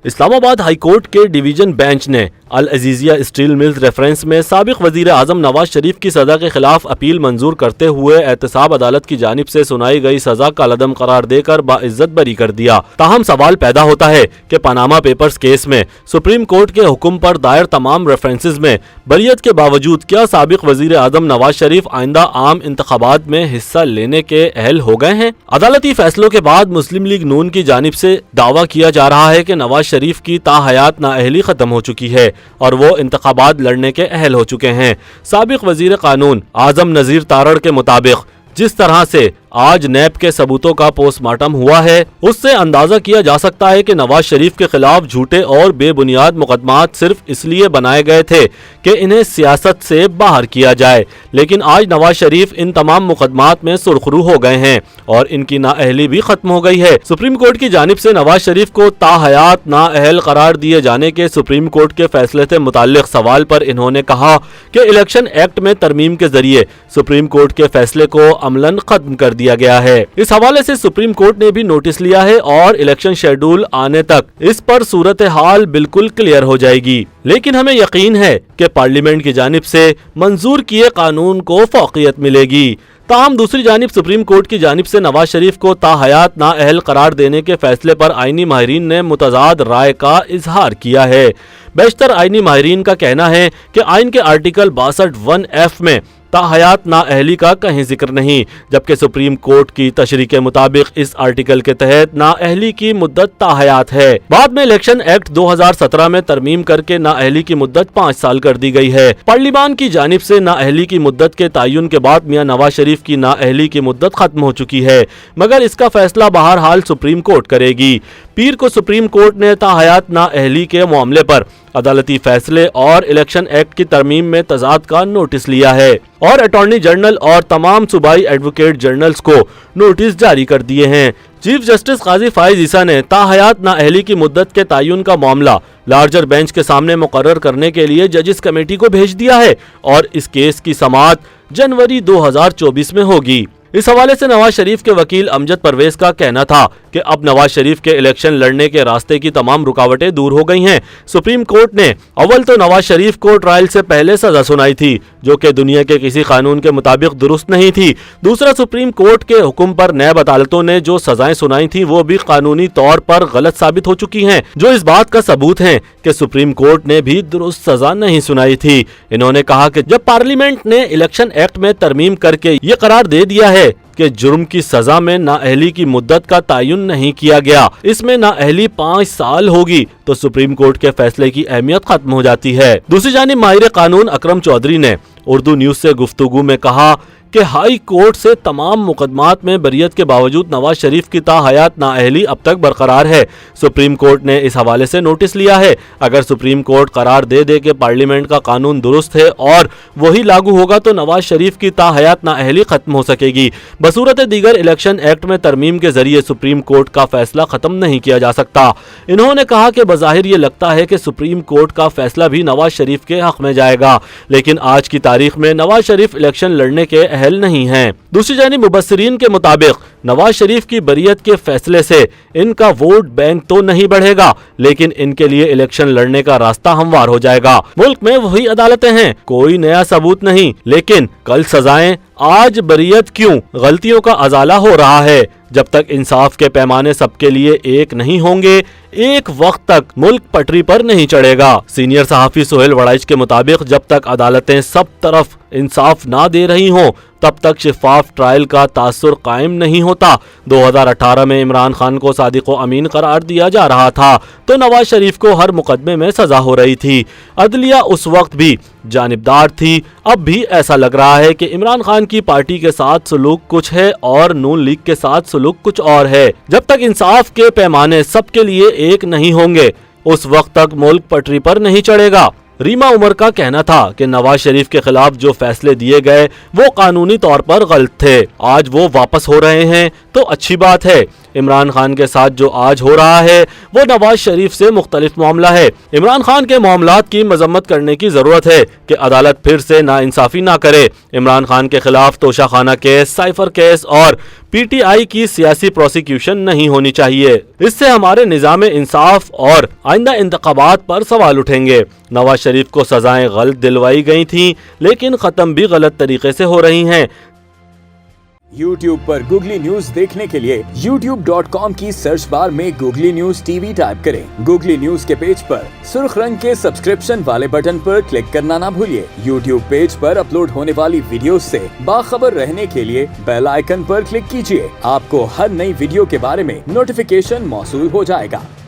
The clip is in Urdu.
اسلام آباد ہائی کورٹ کے ڈویژن بینچ نے العزیزیہ اسٹیل ملز ریفرنس میں سابق وزیر اعظم نواز شریف کی سزا کے خلاف اپیل منظور کرتے ہوئے احتساب عدالت کی جانب سے سنائی گئی سزا کا عدم قرار دے کر باعزت بری کر دیا۔ تاہم سوال پیدا ہوتا ہے کہ پاناما پیپرز کیس میں سپریم کورٹ کے حکم پر دائر تمام ریفرنسز میں بریت کے باوجود کیا سابق وزیر اعظم نواز شریف آئندہ عام انتخابات میں حصہ لینے کے اہل ہو گئے ہیں؟ عدالتی فیصلوں کے بعد مسلم لیگ نون کی جانب سے دعویٰ کیا جا رہا ہے کہ نواز شریف کی تاحیات نااہلی ختم ہو چکی ہے اور وہ انتخابات لڑنے کے اہل ہو چکے ہیں۔ سابق وزیر قانون اعظم نذیر تارڑ کے مطابق جس طرح سے آج نیب کے ثبوتوں کا پوسٹ مارٹم ہوا ہے اس سے اندازہ کیا جا سکتا ہے کہ نواز شریف کے خلاف جھوٹے اور بے بنیاد مقدمات صرف اس لیے بنائے گئے تھے کہ انہیں سیاست سے باہر کیا جائے، لیکن آج نواز شریف ان تمام مقدمات میں سرخرو ہو گئے ہیں اور ان کی نااہلی بھی ختم ہو گئی ہے۔ سپریم کورٹ کی جانب سے نواز شریف کو تاحیات نااہل قرار دیے جانے کے سپریم کورٹ کے فیصلے سے متعلق سوال پر انہوں نے کہا کہ الیکشن ایکٹ میں ترمیم کے ذریعے سپریم کورٹ کے فیصلے کو عملاً ختم کر دیا گیا ہے۔ اس حوالے سے سپریم کورٹ نے بھی نوٹس لیا ہے اور الیکشن شیڈول آنے تک اس پر صورتحال بالکل کلیئر ہو جائے گی، لیکن ہمیں یقین ہے کہ پارلیمنٹ کی جانب سے منظور کیے قانون کو فوقیت ملے گی۔ تاہم دوسری جانب سپریم کورٹ کی جانب سے نواز شریف کو تاحیات نااہل قرار دینے کے فیصلے پر آئینی ماہرین نے متضاد رائے کا اظہار کیا ہے۔ بیشتر آئینی ماہرین کا کہنا ہے کہ آئین کے آرٹیکل 62(1)(f) میں تاحیات نااہلی کا کہیں ذکر نہیں، جبکہ سپریم کورٹ کی تشریح کے مطابق اس آرٹیکل کے تحت نااہلی کی مدت تاحیات ہے۔ بعد میں الیکشن ایکٹ 2017 میں ترمیم کر کے نااہلی کی مدت 5 سال کر دی گئی ہے۔ پارلیمان کی جانب سے نااہلی کی مدت کے تعین کے بعد میاں نواز شریف کی نااہلی کی مدت ختم ہو چکی ہے، مگر اس کا فیصلہ بہرحال سپریم کورٹ کرے گی۔ پیر کو سپریم کورٹ نے تاحیات نااہلی کے معاملے پر عدالتی فیصلے اور الیکشن ایکٹ کی ترمیم میں تضاد کا نوٹس لیا ہے اور اٹارنی جنرل اور تمام صوبائی ایڈوکیٹ جنرلز کو نوٹس جاری کر دیے ہیں۔ چیف جسٹس قاضی فائز عیسیٰ نے تاحیات نااہلی کی مدت کے تعین کا معاملہ لارجر بینچ کے سامنے مقرر کرنے کے لیے ججز کمیٹی کو بھیج دیا ہے اور اس کیس کی سماعت جنوری 2024 میں ہوگی۔ اس حوالے سے نواز شریف کے وکیل امجد پرویز کا کہنا تھا کہ اب نواز شریف کے الیکشن لڑنے کے راستے کی تمام رکاوٹیں دور ہو گئی ہیں۔ سپریم کورٹ نے اول تو نواز شریف کو ٹرائل سے پہلے سزا سنائی تھی جو کہ دنیا کے کسی قانون کے مطابق درست نہیں تھی۔ دوسرا، سپریم کورٹ کے حکم پر نیب عدالتوں نے جو سزائیں سنائی تھیں وہ بھی قانونی طور پر غلط ثابت ہو چکی ہیں، جو اس بات کا ثبوت ہے کہ سپریم کورٹ نے بھی درست سزا نہیں سنائی تھی۔ انہوں نے کہا کہ جب پارلیمنٹ نے الیکشن ایکٹ میں ترمیم کر کے یہ قرار دے دیا ہے کہ جرم کی سزا میں نااہلی کی مدت کا تعین نہیں کیا گیا، اس میں نااہلی 5 سال ہوگی، تو سپریم کورٹ کے فیصلے کی اہمیت ختم ہو جاتی ہے۔ دوسری جانب ماہر قانون اکرم چودھری نے اردو نیوز سے گفتگو میں کہا کہ ہائی کورٹ سے تمام مقدمات میں بریت کے باوجود نواز شریف کی تاحیات نااہلی اب تک برقرار ہے۔ سپریم کورٹ نے اس حوالے سے نوٹس لیا ہے۔ اگر سپریم کورٹ قرار دے دے کہ پارلیمنٹ کا قانون درست ہے اور وہی لاگو ہوگا تو نواز شریف کی تاحیات نااہلی ختم ہو سکے گی۔ بصورت دیگر الیکشن ایکٹ میں ترمیم کے ذریعے سپریم کورٹ کا فیصلہ ختم نہیں کیا جا سکتا۔ انہوں نے کہا کہ بظاہر یہ لگتا ہے کہ سپریم کورٹ کا فیصلہ بھی نواز شریف کے حق میں جائے گا، لیکن آج کی تاریخ میں نواز شریف الیکشن لڑنے کے اہل نہیں ہیں۔ دوسری جانب مبصرین کے مطابق نواز شریف کی بریت کے فیصلے سے ان کا ووٹ بینک تو نہیں بڑھے گا، لیکن ان کے لیے الیکشن لڑنے کا راستہ ہموار ہو جائے گا۔ ملک میں وہی عدالتیں ہیں، کوئی نیا ثبوت نہیں، لیکن کل سزائیں، آج بریت کیوں؟ غلطیوں کا ازالہ ہو رہا ہے۔ جب تک انصاف کے پیمانے سب کے لیے ایک نہیں ہوں گے، ایک وقت تک ملک پٹری پر نہیں چڑھے گا۔ سینئر صحافی سہیل وڑائچ کے مطابق جب تک عدالتیں سب طرف انصاف نہ دے رہی ہوں تب تک شفاف ٹرائل کا تاثر قائم نہیں ہوتا۔ 2018 میں عمران خان کو صادق و امین قرار دیا جا رہا تھا تو نواز شریف کو ہر مقدمے میں سزا ہو رہی تھی۔ عدلیہ اس وقت بھی جانبدار تھی، اب بھی ایسا لگ رہا ہے کہ عمران خان کی پارٹی کے ساتھ سلوک کچھ ہے اور نون لیگ کے ساتھ سلوک کچھ اور ہے۔ جب تک انصاف کے پیمانے سب کے لیے ایک نہیں ہوں گے اس وقت تک ملک پٹری پر نہیں چڑھے گا۔ ریما عمر کا کہنا تھا کہ نواز شریف کے خلاف جو فیصلے دیے گئے وہ قانونی طور پر غلط تھے، آج وہ واپس ہو رہے ہیں تو اچھی بات ہے۔ عمران خان کے ساتھ جو آج ہو رہا ہے وہ نواز شریف سے مختلف معاملہ ہے۔ عمران خان کے معاملات کی مذمت کرنے کی ضرورت ہے کہ عدالت پھر سے ناانصافی نہ کرے۔ عمران خان کے خلاف توشہ خانہ کیس، سائفر کیس اور پی ٹی آئی کی سیاسی پروسیکیوشن نہیں ہونی چاہیے۔ اس سے ہمارے نظام انصاف اور آئندہ انتخابات پر سوال اٹھیں گے۔ نواز شریف کو سزائیں غلط دلوائی گئی تھیں لیکن ختم بھی غلط طریقے سے ہو رہی ہیں۔ یوٹیوب پر گوگلی نیوز دیکھنے کے لیے youtube.com کی سرچ بار میں googly news T V type کریں۔ گوگلی نیوز کے پیج پر سرخ رنگ کے سبسکرپشن والے بٹن پر کلک کرنا نہ بھولیے۔ یوٹیوب پیج پر اپلوڈ ہونے والی ویڈیوز سے باخبر رہنے کے لیے بیل آئیکن پر کلک کیجیے۔ آپ کو ہر نئی ویڈیو کے بارے میں نوٹیفیکیشن موصول ہو جائے گا۔